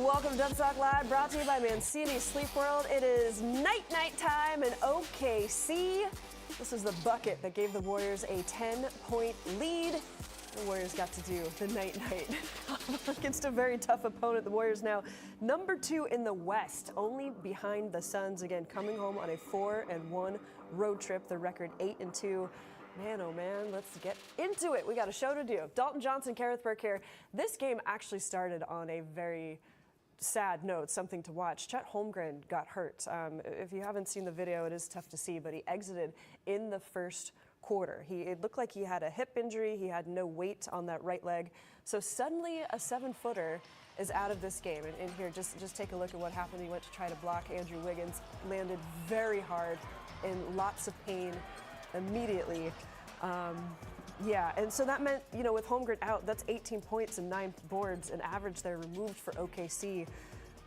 Welcome to Dub Talk Live, brought to you by Mancini Sleep World. It is night time in OKC. This was the bucket that gave the Warriors a 10-point lead. The Warriors got to do the night against a very tough opponent. The Warriors now number 2 in the West, only behind the Suns. Again, coming home on a 4-1 road trip. The record 8-2. Man, oh man, let's get into it. We got a show to do. Dalton Johnson, Kerith, Burke here. This game actually started on a very sad note, something to watch. Chet Holmgren got hurt. If you haven't seen the video, it is tough to see, but he exited in the first quarter. It looked like he had a hip injury. He had no weight on that right leg. So suddenly a 7-footer is out of this game. And here, just take a look at what happened. He went to try to block Andrew Wiggins, landed very hard, in lots of pain immediately. Yeah, and so that meant, with Holmgren out, that's 18 points and 9 boards, an average they're removed for OKC.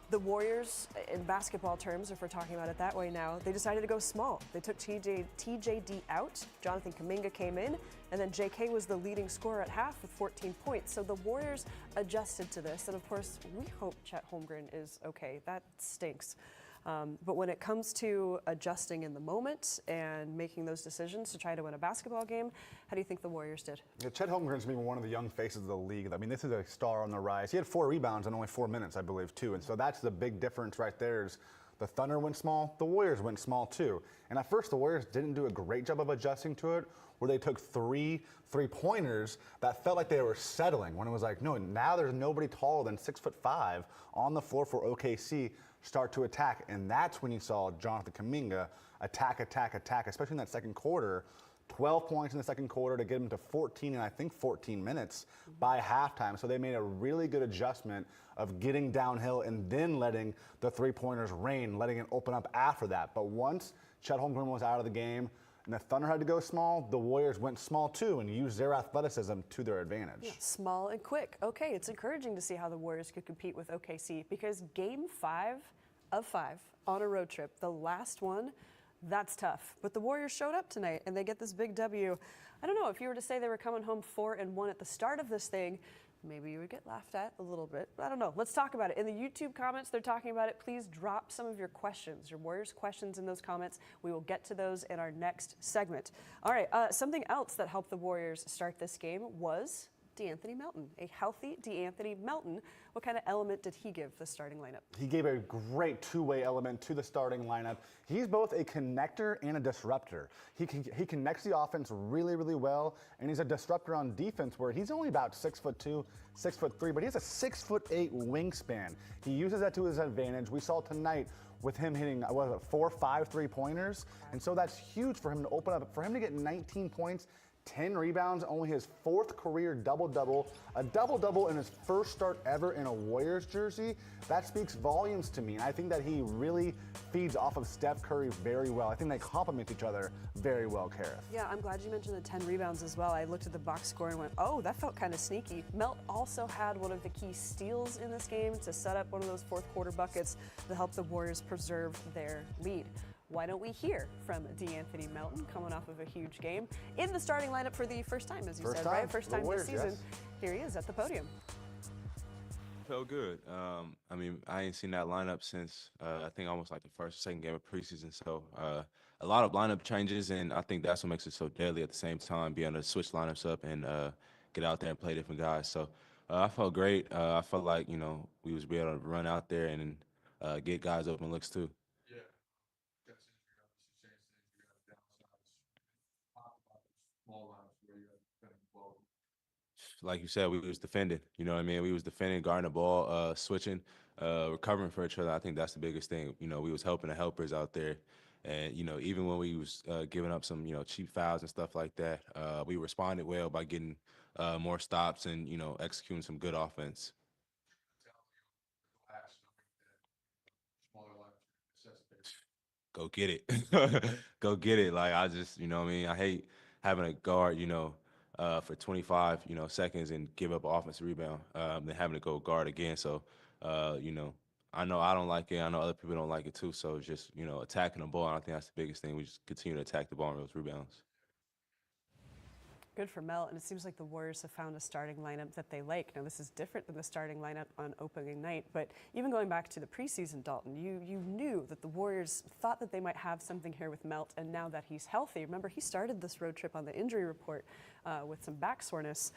The Warriors, in basketball terms, if we're talking about it that way now, they decided to go small. They took TJD out, Jonathan Kuminga came in, and then JK was the leading scorer at half with 14 points. So the Warriors adjusted to this, and of course, we hope Chet Holmgren is okay. That stinks. But when it comes to adjusting in the moment and making those decisions to try to win a basketball game, how do you think the Warriors did? Yeah, Chet Holmgren's been one of the young faces of the league. I mean, this is a star on the rise. He had 4 rebounds in only 4 minutes, I believe, too. And so that's the big difference right there is the Thunder went small, the Warriors went small, too. And at first, the Warriors didn't do a great job of adjusting to it, where they took 3 3-pointers that felt like they were settling, when it was like, no, now there's nobody taller than 6'5" on the floor for OKC. Start to attack, and that's when you saw Jonathan Kuminga attack, especially in that second quarter. 12 points in the second quarter to get him to 14 and I think 14 minutes by halftime. So they made a really good adjustment of getting downhill and then letting the 3-pointers rain, letting it open up after that. But once Chet Holmgren was out of the game and the Thunder had to go small, the Warriors went small too and used their athleticism to their advantage. Yeah, small and quick. Okay, it's encouraging to see how the Warriors could compete with OKC, because game 5 of 5 on a road trip, the last one, that's tough. But the Warriors showed up tonight and they get this big W. I don't know, if you were to say they were coming home 4-1 at the start of this thing, maybe you would get laughed at a little bit. But I don't know. Let's talk about it. In the YouTube comments, they're talking about it. Please drop some of your questions, your Warriors questions in those comments. We will get to those in our next segment. All right, something else that helped the Warriors start this game was DeAnthony Melton, a healthy DeAnthony Melton. What kind of element did he give the starting lineup? He gave a great two-way element to the starting lineup. He's both a connector and a disruptor. He connects the offense really, really well, and he's a disruptor on defense where he's only about 6'2", 6'3", but he has a 6'8" wingspan. He uses that to his advantage. We saw tonight with him hitting, 4 or 5 3-pointers, and so that's huge for him to open up. For him to get 19 points, 10 rebounds, only his 4th career double-double, a double-double in his first start ever in a Warriors jersey. That speaks volumes to me, and I think that he really feeds off of Steph Curry very well. I think they complement each other very well, Kerith. Yeah, I'm glad you mentioned the 10 rebounds as well. I looked at the box score and went, oh, that felt kind of sneaky. Melt also had one of the key steals in this game to set up one of those fourth quarter buckets to help the Warriors preserve their lead. Why don't we hear from DeAnthony Melton, coming off of a huge game, in the starting lineup for the first time, as you said, right? First time this season. Yes. Here he is at the podium. Felt good. I mean, I ain't seen that lineup since I think almost like the first or second game of preseason. So a lot of lineup changes, and I think that's what makes it so deadly at the same time, being able to switch lineups up and get out there and play different guys. So I felt great. I felt like, we was able to run out there and get guys open looks too. Like you said, we was defending. You know what I mean? We was defending, guarding the ball, switching, recovering for each other. I think that's the biggest thing. We was helping the helpers out there. And, even when we was giving up some, cheap fouls and stuff like that, we responded well by getting more stops and, executing some good offense. Go get it. Go get it. Like, I just, I hate having a guard, for 25, seconds and give up an offensive rebound, then having to go guard again. So, I know I don't like it. I know other people don't like it too. So just, attacking the ball. I think that's the biggest thing. We just continue to attack the ball and those rebounds. Good for Mel, and it seems like the Warriors have found a starting lineup that they like. Now, this is different than the starting lineup on opening night, but even going back to the preseason, Dalton, you knew that the Warriors thought that they might have something here with Melt, and now that he's healthy, remember he started this road trip on the injury report with some back soreness.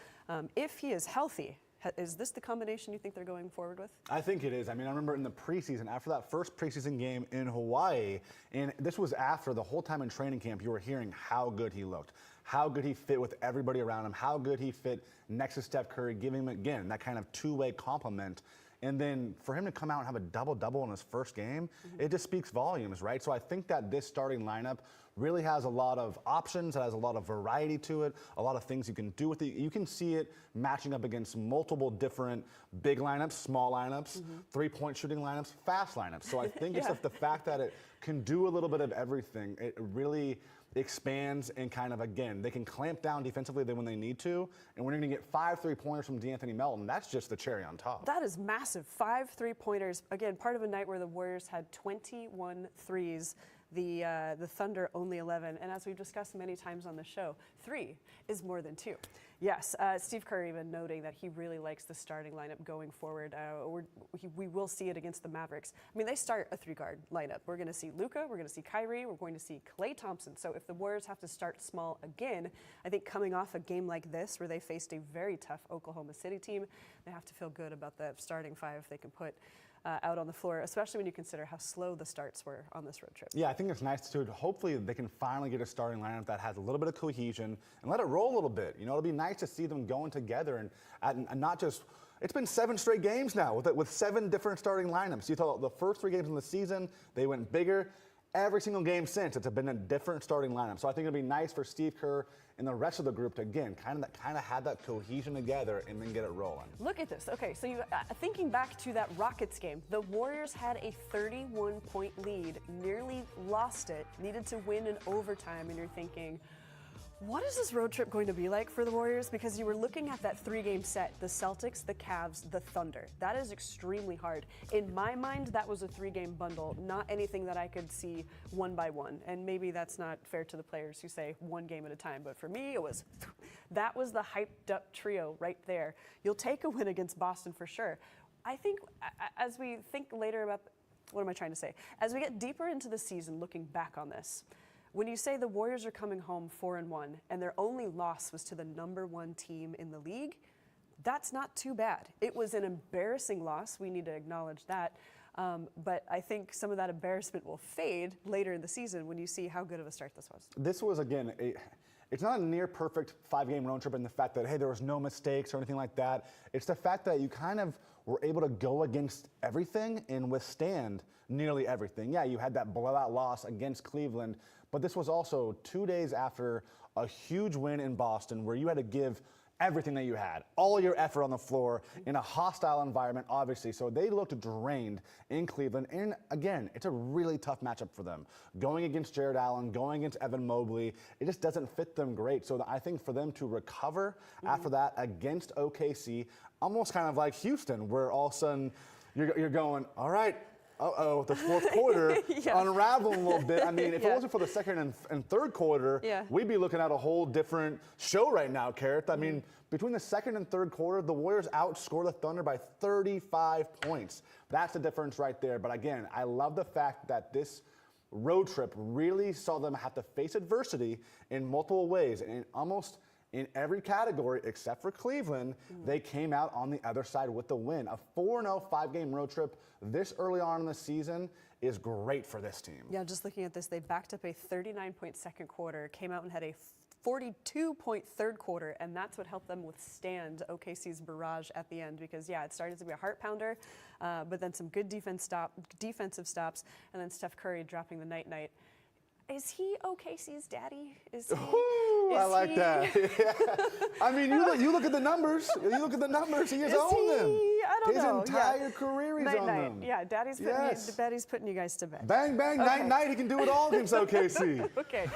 If he is healthy, is this the combination you think they're going forward with? I think it is. I mean, I remember in the preseason, after that first preseason game in Hawaii, and this was after the whole time in training camp, you were hearing how good he looked, how good he fit with everybody around him, how good he fit next to Steph Curry, giving him, again, that kind of two-way compliment. And then for him to come out and have a double-double in his first game, it just speaks volumes, right? So I think that this starting lineup really has a lot of options, it has a lot of variety to it, a lot of things you can do with it. You can see it matching up against multiple different big lineups, small lineups, three-point shooting lineups, fast lineups. So I think it's the fact that it can do a little bit of everything. It really expands and kind of, again, they can clamp down defensively when they need to, and we're going to get 5 3-pointers from D'Anthony Melton. That's just the cherry on top. That is massive. 5 3-pointers. Again, part of a night where the Warriors had 21 threes. The Thunder only 11, and as we've discussed many times on the show, 3 is more than 2. Yes, Steve Curry even noting that he really likes the starting lineup going forward. We will see it against the Mavericks. I mean, they start a 3-guard lineup. We're going to see Luka, we're going to see Kyrie, we're going to see Klay Thompson. So if the Warriors have to start small again, I think coming off a game like this where they faced a very tough Oklahoma City team, they have to feel good about the starting 5 they can put out on the floor, especially when you consider how slow the starts were on this road trip. Yeah, I think it's nice to hopefully they can finally get a starting lineup that has a little bit of cohesion and let it roll a little bit. You know, it'll be nice to see them going together and not just. It's been 7 straight games now with 7 different starting lineups. You thought the first 3 games in the season they went bigger. Every single game since, it's been a different starting lineup. So I think it'll be nice for Steve Kerr and the rest of the group to, again, kind of have that cohesion together and then get it rolling. Look at this. Okay, so you thinking back to that Rockets game, the Warriors had a 31-point lead, nearly lost it, needed to win in overtime, and you're thinking, what is this road trip going to be like for the Warriors? Because you were looking at that 3-game set, the Celtics, the Cavs, the Thunder. That is extremely hard. In my mind, that was a 3-game bundle, not anything that I could see one by one. And maybe that's not fair to the players who say 1 game at a time. But for me, that was the hyped up trio right there. You'll take a win against Boston for sure. I think as we think later about, what am I trying to say? As we get deeper into the season, looking back on this, when you say the Warriors are coming home 4-1 and their only loss was to the #1 team in the league, that's not too bad. It was an embarrassing loss. We need to acknowledge that. But I think some of that embarrassment will fade later in the season when you see how good of a start this was. This was, again, it's not a near perfect 5-game road trip in the fact that, hey, there was no mistakes or anything like that. It's the fact that you kind of were able to go against everything and withstand nearly everything. Yeah, you had that blowout loss against Cleveland, but this was also 2 days after a huge win in Boston where you had to give everything that you had, all your effort on the floor in a hostile environment, obviously. So they looked drained in Cleveland. And again, it's a really tough matchup for them. Going against Jared Allen, going against Evan Mobley, it just doesn't fit them great. So I think for them to recover after that against OKC, almost kind of like Houston, where all of a sudden you're going, all right, the fourth quarter unraveling a little bit. I mean, if it wasn't for the second and third quarter, we'd be looking at a whole different show right now, Kerith. I mean, between the second and third quarter, the Warriors outscored the Thunder by 35 points. That's the difference right there. But again, I love the fact that this road trip really saw them have to face adversity in multiple ways, and almost in every category except for Cleveland, they came out on the other side with the win. A 4-0 5-game road trip this early on in the season is great for this team. Yeah, just looking at this, they backed up a 39-point second quarter, came out and had a 42-point third quarter, and that's what helped them withstand OKC's barrage at the end because, yeah, it started to be a heart pounder, but then some good defensive stops, and then Steph Curry dropping the night-night. Is he OKC's daddy? I like that. Yeah. I mean, you look at the numbers. You look at the numbers. He has owned them. I don't know. His entire career he's on them. Yeah, Daddy's putting you guys to bed. Bang, bang, night. He can do it all against OKC. Okay.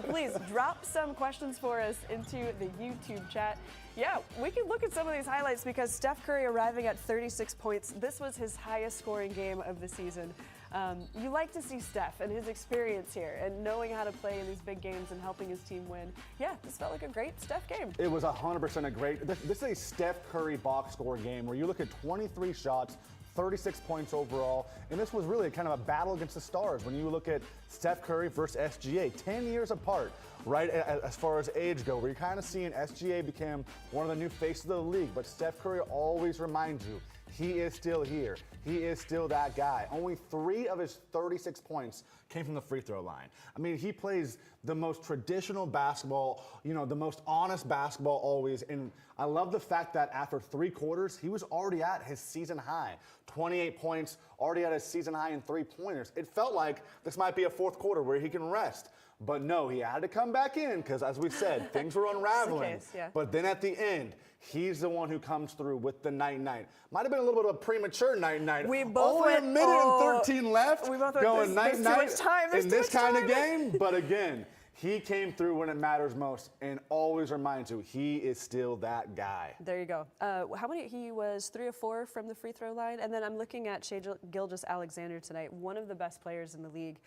Please drop some questions for us into the YouTube chat. Yeah, we can look at some of these highlights because Steph Curry arriving at 36 points. This was his highest scoring game of the season. You like to see Steph and his experience here and knowing how to play in these big games and helping his team win. Yeah, this felt like a great Steph game. It was 100% a great. This is a Steph Curry box score game where you look at 23 shots, 36 points overall, and this was really kind of a battle against the stars. When you look at Steph Curry versus SGA, 10 years apart, right, as far as age go, where you're kind of seeing SGA became one of the new faces of the league, but Steph Curry always reminds you, he is still here. He is still that guy. Only 3 of his 36 points came from the free throw line. I mean, he plays the most traditional basketball, the most honest basketball always. And I love the fact that after 3 quarters, he was already at his season high. 28 points, already at his season high in 3-pointers. It felt like this might be a fourth quarter where he can rest. But no, he had to come back in because, as we said, things were unraveling. Case, yeah. But then at the end, he's the one who comes through with the night-night. Might have been a little bit of a premature night-night. We both Only went, a minute and 13 left. We both went, going night-night in this kind of game. But again, he came through when it matters most and always reminds you he is still that guy. There you go. How many? He was 3 of 4 from the free throw line. And then I'm looking at Shai Gilgeous-Alexander tonight, one of the best players in the league.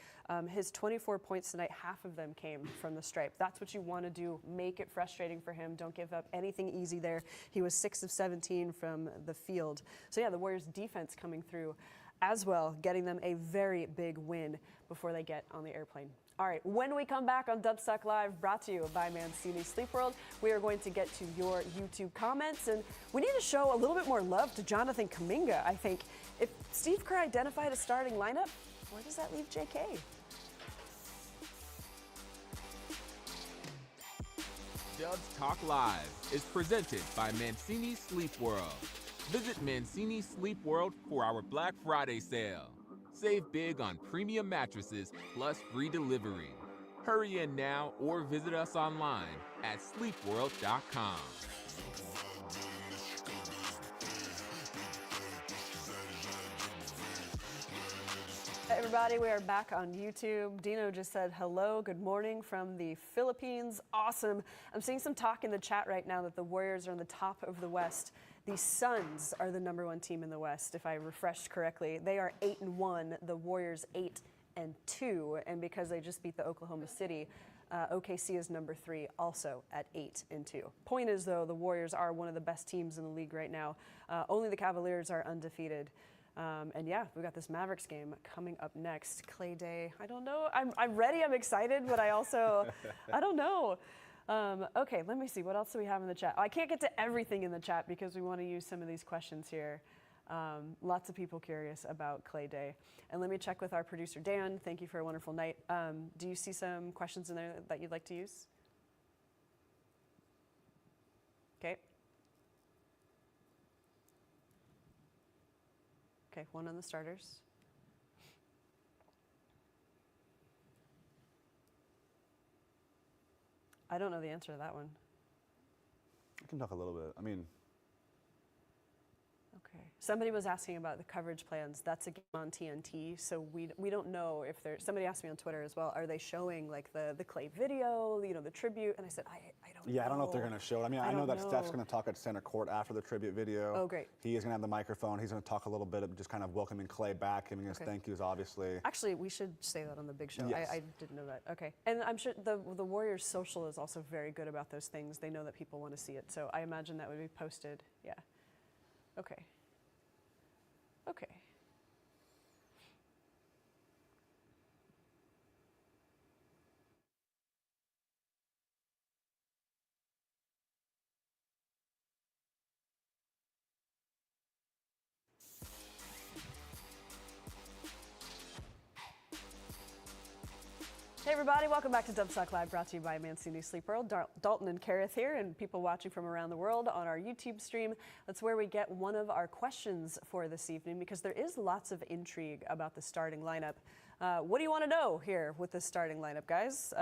His 24 points tonight, half of them came from the stripe. That's what you want to do. Make it frustrating for him. Don't give up anything easy there. He was 6 of 17 from the field. So yeah, the Warriors defense coming through as well, getting them a very big win before they get on the airplane. All right, when we come back on Dubsuck Live, brought to you by Mancini Sleep World, we are going to get to your YouTube comments, and we need to show a little bit more love to Jonathan Kuminga, I think. If Steve Kerr identified a starting lineup, where does that leave JK? Dubs Talk Live is presented by Mancini Sleep World. Visit Mancini Sleep World for our Black Friday sale. Save big on premium mattresses plus free delivery. Hurry in now or visit us online at sleepworld.com. Hey everybody, we are back on YouTube. Dino just said hello, good morning from the Philippines. Awesome. I'm seeing some talk in the chat right now that the Warriors are on the top of the West. The Suns are the #1 team in the West, if I refreshed correctly. They are 8-1, the Warriors 8-2, and because they just beat the Oklahoma City, OKC is #3, also at 8-2. Point is, though, the Warriors are one of the best teams in the league right now. Only the Cavaliers are undefeated. And yeah, we got this Mavericks game coming up next. Klay Day, I don't know. I'm ready, I'm excited, but I also, I don't know. Okay, let me see. What else do we have in the chat? I can't get to everything in the chat because we want to use some of these questions here. Lots of people curious about Klay Day. And let me check with our producer, Dan. Thank you for a wonderful night. Do you see some questions in there that you'd like to use? Okay. Okay, one on the starters. I don't know the answer to that one. I can talk a little bit. I mean, okay. Somebody was asking about the coverage plans. That's a game on TNT, so we don't know if they're. Somebody asked me on Twitter as well. Are they showing like the Klay video, the tribute? And I said I don't know. Yeah, I don't know if they're going to show it. I mean, I know that know. Steph's going to talk at center court after the tribute video. Oh, great. He is going to have the microphone. He's going to talk a little bit of just kind of welcoming Klay back, giving his thank yous, obviously. Actually, we should say that on the big show. Yes. I didn't know that. Okay. And I'm sure the Warriors social is also very good about those things. They know that people want to see it. So I imagine that would be posted. Yeah. Okay. Okay. Hey everybody, welcome back to Dubsuck Live, brought to you by Mancini Sleep World. Dalton and Kerith here, and people watching from around the world on our YouTube stream. That's where we get one of our questions for this evening, because there is lots of intrigue about the starting lineup. What do you want to know here with the starting lineup, guys?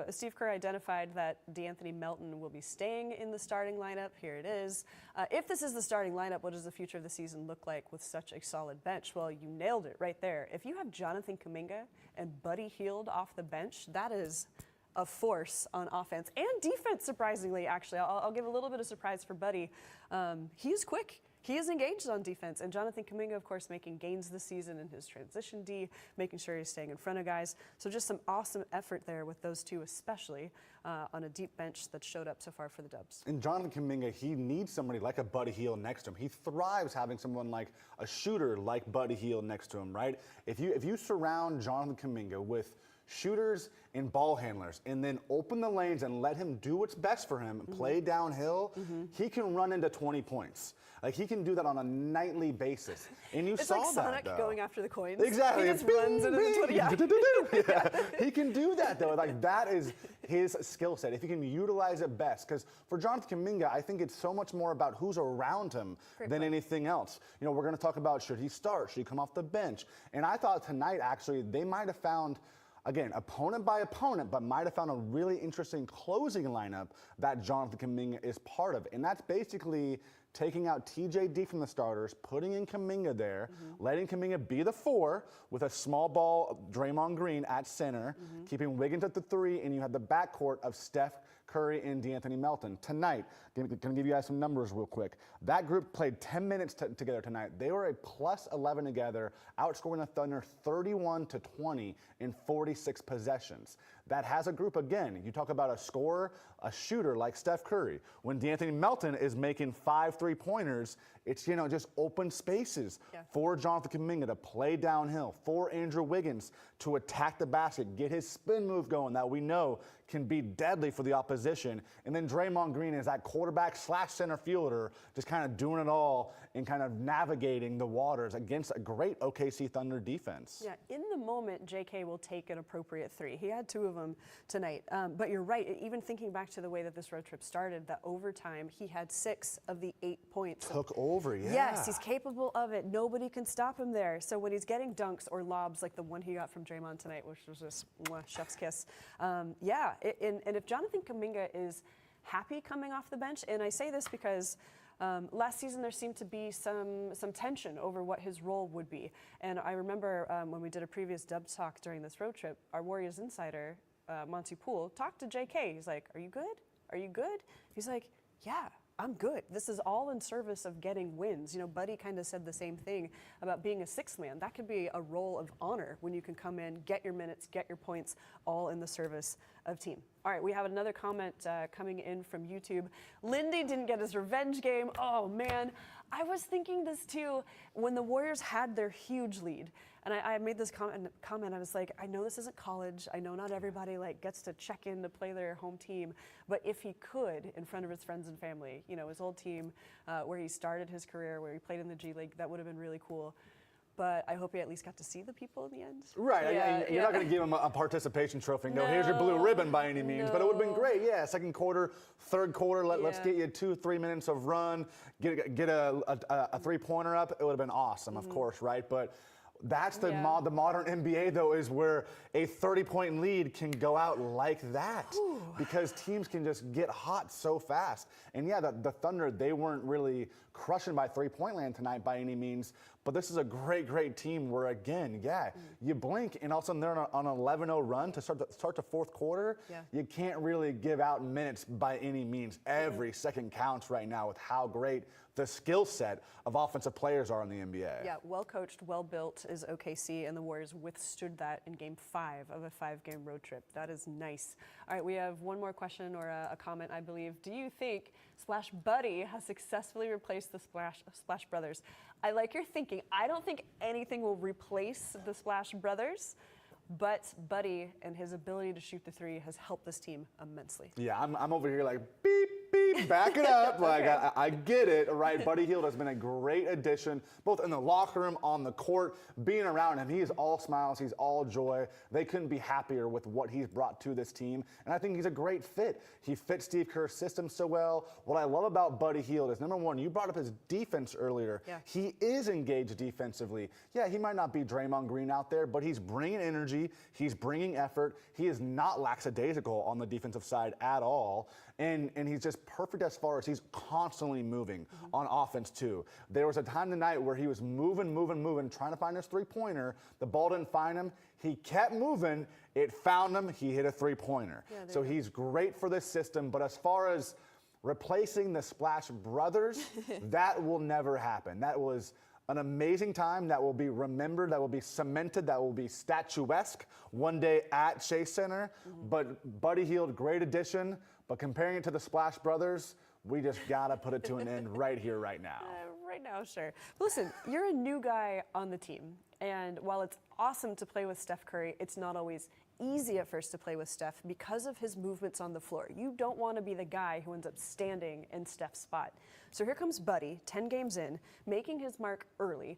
Steve Kerr identified that DeAnthony Melton will be staying in the starting lineup. Here it is. If this is the starting lineup, what does the future of the season look like with such a solid bench? Well, you nailed it right there. If you have Jonathan Kuminga and Buddy Hield off the bench, that is a force on offense and defense, surprisingly, actually. I'll give a little bit of surprise for Buddy. He's quick. he is engaged on defense. And Jonathan Kuminga, of course, making gains this season in his transition D, making sure he's staying in front of guys. So just some awesome effort there with those two, especially on a deep bench that showed up so far for the Dubs. And Jonathan Kuminga, he needs somebody like a Buddy Hield next to him. He thrives having someone like a shooter like Buddy Hield next to him, right? If you surround Jonathan Kuminga with shooters and ball handlers and then open the lanes and let him do what's best for him, play downhill, he can run into 20 points. Like, he can do that on a nightly basis. And you It's saw like that, Sonic though. going after the coins. Exactly. He just runs into the 20. Yeah. He can do that, though. Like, that is his skill set, if he can utilize it best. Because for Jonathan Kuminga, I think it's so much more about who's around him than anything else. You know, we're going to talk about should he start, should he come off the bench. And I thought tonight, actually, they might have found, again, opponent by opponent, but might have found a really interesting closing lineup that Jonathan Kuminga is part of. And that's basically taking out TJD from the starters, putting in Kuminga there, letting Kuminga be the 4 with a small ball Draymond Green at center, keeping Wiggins at the 3, and you have the backcourt of Steph Curry and D'Anthony Melton. Tonight, going to give you guys some numbers real quick. That group played 10 minutes together tonight. They were a plus 11 together, outscoring the Thunder 31-20 in 46 possessions. That has a group, again, you talk about a scorer, a shooter like Steph Curry. When D'Anthony Melton is making 5 3-pointers, it's, you know, just open spaces for Jonathan Kuminga to play downhill, for Andrew Wiggins to attack the basket, get his spin move going that we know can be deadly for the opposition. And then Draymond Green is that quarterback / center fielder, just kind of doing it all and kind of navigating the waters against a great OKC Thunder defense. Yeah, in the moment, JK will take an appropriate 3. He had 2 of them tonight. But you're right, even thinking back to the way that this road trip started, that overtime, he had 6 of the 8 points. Took over, yeah. Yes, he's capable of it. Nobody can stop him there. So when he's getting dunks or lobs like the one he got from Draymond tonight, which was just chef's kiss, and if Jonathan Kuminga is happy coming off the bench, and I say this because last season there seemed to be some tension over what his role would be. And I remember when we did a previous Dubs talk during this road trip, our Warriors insider, Monty Poole, talked to JK. He's like, "Are you good? Are you good?" He's like, "Yeah, I'm good. This is all in service of getting wins." You know, Buddy kind of said the same thing about being a 6th man. That could be a role of honor when you can come in, get your minutes, get your points, all in the service of team. All right, we have another comment coming in from YouTube. Lindy didn't get his revenge game. Oh, man. I was thinking this, too, when the Warriors had their huge lead. And I made this comment. I was like, I know this isn't college. I know not everybody gets to check in to play their home team. But if he could, in front of his friends and family, you know, his old team, where he started his career, where he played in the G League, that would have been really cool. But I hope he at least got to see the people in the end. Right. You're not going to give him a participation trophy and go, here's your blue ribbon by any means. But it would have been great. Yeah, second quarter, third quarter, let's get you 2-3 minutes of run, get a 3-pointer up. It would have been awesome, of course, right? But that's the modern NBA, though, is where a 30-point lead can go out like that. Because teams can just get hot so fast. And yeah, the Thunder, they weren't really crushing by 3-point land tonight by any means. But this is a great, great team where, again, you blink and all of a sudden they're on an 11-0 run to start the fourth quarter. You can't really give out minutes by any means. Every second counts right now with how great the skill set of offensive players are in the NBA. Yeah, well coached, well built is OKC, and the Warriors withstood that in Game 5 of a 5-game road trip. That is nice. All right, we have one more question or a comment, I believe. Do you think Splash Buddy has successfully replaced the Splash Brothers? I like your thinking. I don't think anything will replace the Splash Brothers, but Buddy and his ability to shoot the 3 has helped this team immensely. Yeah, I'm over here like, beep, beep, back it up. Like, I get it, right? Buddy Hield has been a great addition, both in the locker room, on the court, being around him. He is all smiles. He's all joy. They couldn't be happier with what he's brought to this team, and I think he's a great fit. He fits Steve Kerr's system so well. What I love about Buddy Hield is, number one, you brought up his defense earlier. He is engaged defensively. Yeah, he might not be Draymond Green out there, but he's bringing energy. He's bringing effort. He is not lackadaisical on the defensive side at all. And he's just perfect as far as he's constantly moving on offense, too. There was a time tonight where he was moving, trying to find his 3-pointer. The ball didn't find him. He kept moving. It found him. He hit a 3-pointer. So he's great for this system. But as far as replacing the Splash Brothers, that will never happen. That was an amazing time that will be remembered, that will be cemented, that will be statuesque one day at Chase Center. But Buddy Hield, great addition. But comparing it to the Splash Brothers, we just gotta put it to an end right here, right now. Right now, sure. Listen, you're a new guy on the team. And while it's awesome to play with Steph Curry, it's not always easy at first to play with Steph because of his movements on the floor. You don't want to be the guy who ends up standing in Steph's spot. So here comes Buddy, 10 games in, making his mark early,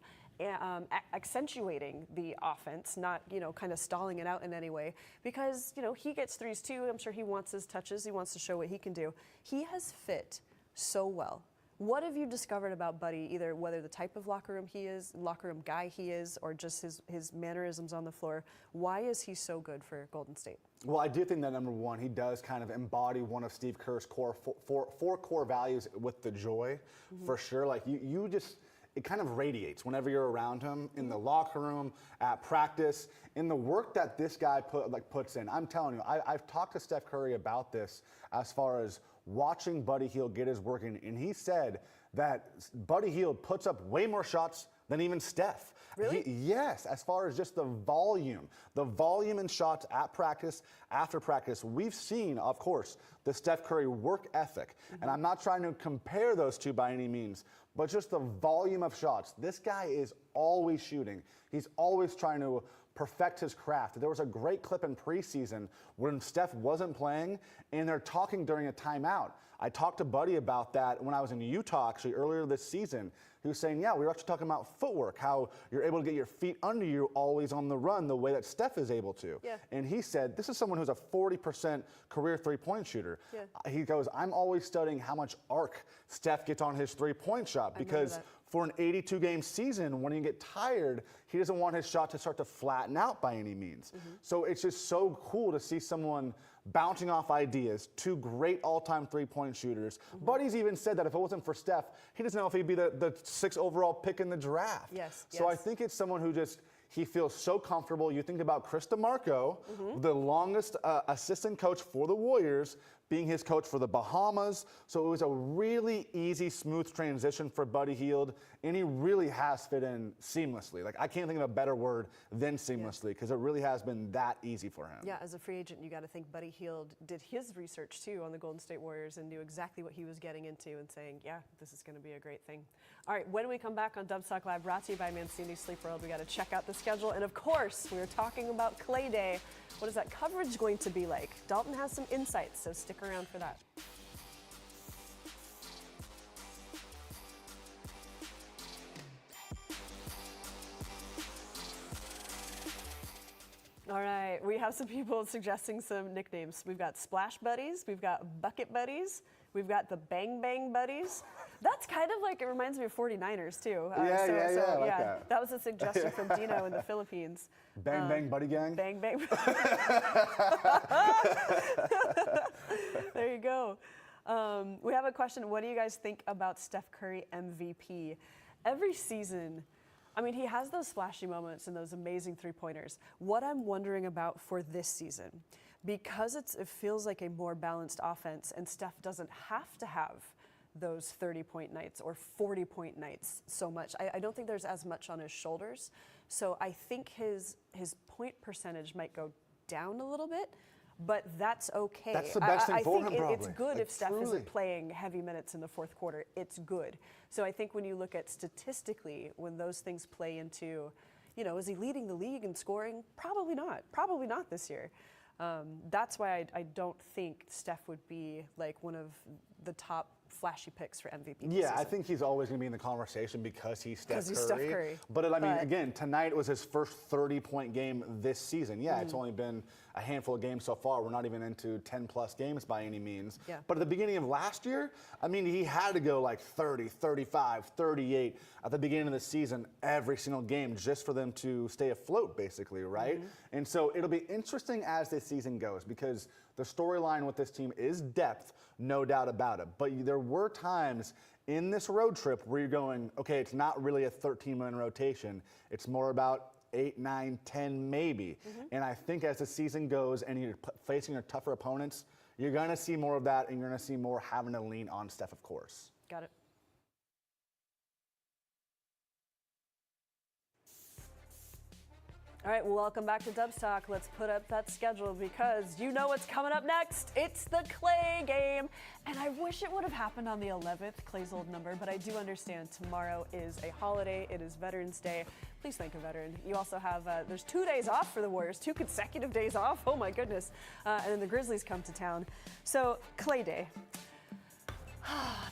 accentuating the offense, not, kind of stalling it out in any way, because, he gets threes too. I'm sure he wants his touches. He wants to show what he can do. He has fit so well. What have you discovered about Buddy, either whether the type of locker room guy he is, or just his mannerisms on the floor? Why is he so good for Golden State? Well, I do think that number one, he does kind of embody one of Steve Kerr's four core values with the joy, for sure. Like you just, it kind of radiates whenever you're around him in the locker room, at practice, in the work that this guy puts in. I'm telling you, I've talked to Steph Curry about this as far as watching Buddy Hield get his work in, and he said that Buddy Hield puts up way more shots than even Steph. Really? Yes, as far as just the volume in shots at practice, after practice. We've seen, of course, the Steph Curry work ethic, and I'm not trying to compare those two by any means, but just the volume of shots. This guy is always shooting. He's always trying to perfect his craft. There was a great clip in preseason when Steph wasn't playing and they're talking during a timeout. I talked to Buddy about that when I was in Utah actually earlier this season. He was saying, yeah, we were actually talking about footwork, how you're able to get your feet under you always on the run the way that Steph is able to. Yeah. And he said, this is someone who's a 40% career three-point shooter. Yeah. He goes, I'm always studying how much arc Steph gets on his three-point shot because for an 82-game season, when you get tired, he doesn't want his shot to start to flatten out by any means. So it's just so cool to see someone bouncing off ideas, two great all-time three-point shooters. Buddy's even said that if it wasn't for Steph, he doesn't know if he'd be the 6th overall pick in the draft. So I think it's someone who just, he feels so comfortable. You think about Chris DeMarco, the longest assistant coach for the Warriors, being his coach for the Bahamas. So it was a really easy, smooth transition for Buddy Hield, and he really has fit in seamlessly. Like, I can't think of a better word than seamlessly, because it really has been that easy for him. Yeah, as a free agent, you got to think Buddy Hield did his research too on the Golden State Warriors and knew exactly what he was getting into and saying, yeah, this is going to be a great thing. All right, when we come back on Dubs Talk Live, brought to you by Mancini Sleep World, we got to check out the schedule. And of course, we were talking about Klay Day. What is that coverage going to be like? Dalton has some insights, so stick around for that. All right, we have some people suggesting some nicknames. We've got Splash Buddies, we've got Bucket Buddies, we've got the Bang Bang Buddies. That's kind of like, it reminds me of 49ers too. I like that. That was a suggestion from Dino in the Philippines. Bang Bang Buddy Gang? Bang Bang. There you go. We have a question. What do you guys think about Steph Curry MVP? Every season, I mean, he has those flashy moments and those amazing three-pointers. What I'm wondering about for this season, because it feels like a more balanced offense and Steph doesn't have to have those 30-point nights or 40-point nights so much. I don't think there's as much on his shoulders. So I think his point percentage might go down a little bit, but that's okay. That's the best thing for him, probably. It's good Like, if Steph truly isn't playing heavy minutes in the fourth quarter. It's good. So I think when you look at statistically, when those things play into, is he leading the league in scoring? Probably not. Probably not this year. That's why I don't think Steph would be like one of the top flashy picks for MVP this season. I think he's always going to be in the conversation because he's Steph Curry. Steph Curry. But again, tonight was his first 30-point game this season. Yeah, it's only been a handful of games so far. We're not even into 10-plus games by any means. Yeah. But at the beginning of last year, he had to go like 30, 35, 38 at the beginning of the season every single game just for them to stay afloat, basically, right? And so it'll be interesting as this season goes because the storyline with this team is depth, no doubt about it. But there were times in this road trip where you're going, okay, it's not really a 13-man rotation. It's more about 8, 9, 10 maybe. And I think as the season goes and you're facing your tougher opponents, you're going to see more of that, and you're going to see more having to lean on Steph, of course. Got it. All right, well, welcome back to Dubs Talk. Let's put up that schedule because you know what's coming up next. It's the Klay game. And I wish it would have happened on the 11th, Klay's old number, but I do understand tomorrow is a holiday. It is Veterans Day. Please thank a veteran. You also have, there's 2 days off for the Warriors, 2 consecutive days off. Oh my goodness. And then the Grizzlies come to town. So, Klay Day.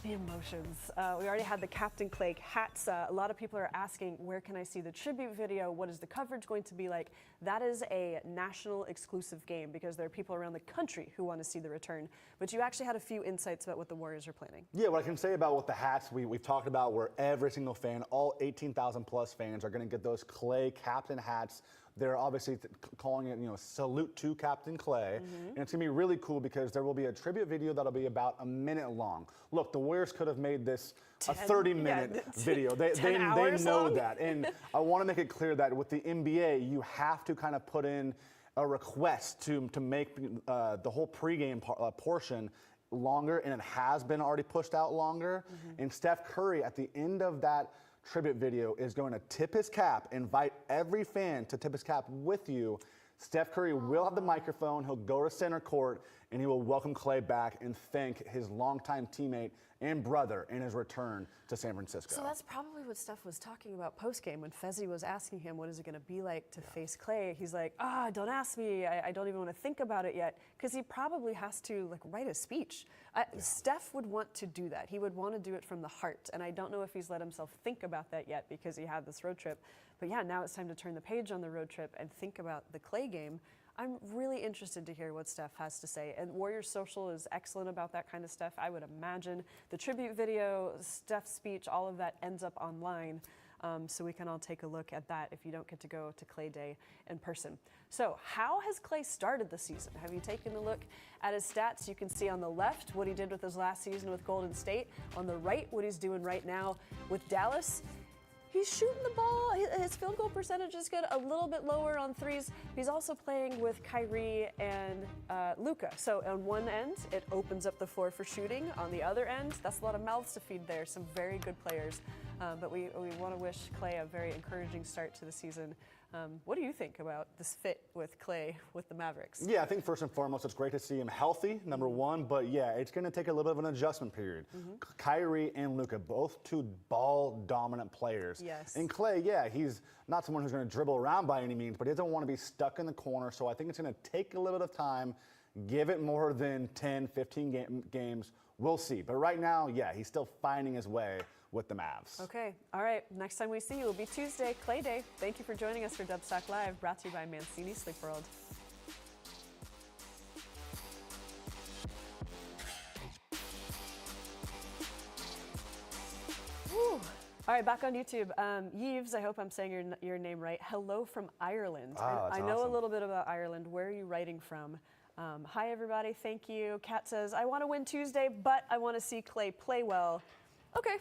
The emotions. We already had the Captain Klay hats. A lot of people are asking, where can I see the tribute video? What is the coverage going to be like? That is a national exclusive game because there are people around the country who want to see the return. But you actually had a few insights about what the Warriors are planning. Yeah, what I can say about what the hats we've talked about, where every single fan, all 18,000 plus fans are going to get those Klay Captain hats. They're obviously calling it, salute to Captain Klay. And it's going to be really cool because there will be a tribute video that'll be about a minute long. Look, the Warriors could have made this a 30-minute video. They know that. And I want to make it clear that with the NBA, you have to kind of put in a request to make the whole pregame portion longer, and it has been already pushed out longer. And Steph Curry, at the end of that tribute video, is going to tip his cap, invite every fan to tip his cap with you. Steph Curry will have the microphone. He'll go to center court, and he will welcome Klay back and thank his longtime teammate and brother in his return to San Francisco. So that's probably what Steph was talking about post-game when Fezzi was asking him, what is it going to be like to face Klay? He's like, don't ask me. I don't even want to think about it yet. Because he probably has to write a speech. Steph would want to do that. He would want to do it from the heart. And I don't know if he's let himself think about that yet because he had this road trip. But yeah, now it's time to turn the page on the road trip and think about the Klay game. I'm really interested to hear what Steph has to say. And Warriors Social is excellent about that kind of stuff. I would imagine the tribute video, Steph's speech, all of that ends up online. So we can all take a look at that if you don't get to go to Klay Day in person. So how has Klay started the season? Have you taken a look at his stats? You can see on the left what he did with his last season with Golden State. On the right, what he's doing right now with Dallas. He's shooting the ball. His field goal percentage is good, a little bit lower on threes. He's also playing with Kyrie and Luka. So on one end, it opens up the floor for shooting. On the other end, that's a lot of mouths to feed there. Some very good players. But we want to wish Klay a very encouraging start to the season. What do you think about this fit with Klay with the Mavericks? Yeah, I think first and foremost, it's great to see him healthy, number one. But yeah, it's going to take a little bit of an adjustment period. Kyrie and Luka, both two ball-dominant players. Yes. And Klay, yeah, he's not someone who's going to dribble around by any means, but he doesn't want to be stuck in the corner. So I think it's going to take a little bit of time, give it more than 10, 15 games. We'll see. But right now, yeah, he's still finding his way with the Mavs. Okay. All right. Next time we see you will be Tuesday, Klay Day. Thank you for joining us for Dubs Talk Live, brought to you by Mancini Sleep World. Woo. All right, back on YouTube. Yves, I hope I'm saying your name right. Hello from Ireland. I know awesome. a little bit about Ireland. Where are you writing from? Hi, everybody. Thank you. Kat says, I want to win Tuesday, but I want to see Klay play well. Okay.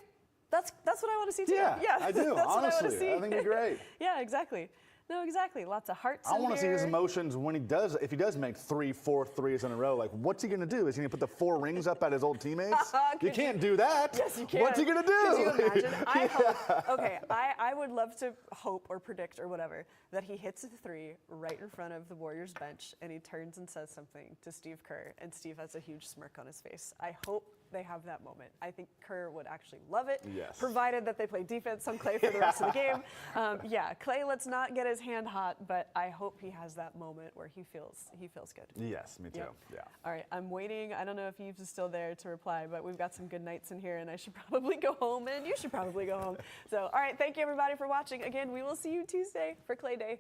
That's what I want to see too. Yeah, I do. That's honestly, what I want to see. I think it'd be great. Yeah, exactly. No, exactly. Lots of hearts. I want to see his emotions when if he does make 4 threes in a row. Like, what's he going to do? Is he going to put the 4 rings up at his old teammates? You can't do that. Yes, you can. What's he going to do? Could you imagine? I hope. Okay, I would love to hope or predict or whatever that he hits a 3 right in front of the Warriors bench and he turns and says something to Steve Kerr and Steve has a huge smirk on his face. I hope they have that moment. I think Kerr would actually love it, yes, provided that they play defense on Klay for the rest of the game. Yeah, Klay, let's not get his hand hot, but I hope he has that moment where he feels good. Yes, me too. Yep. Yeah. All right, I'm waiting. I don't know if Yves is still there to reply, but we've got some good nights in here, and I should probably go home, and you should probably go home. So, all right, thank you everybody for watching. Again, we will see you Tuesday for Klay Day.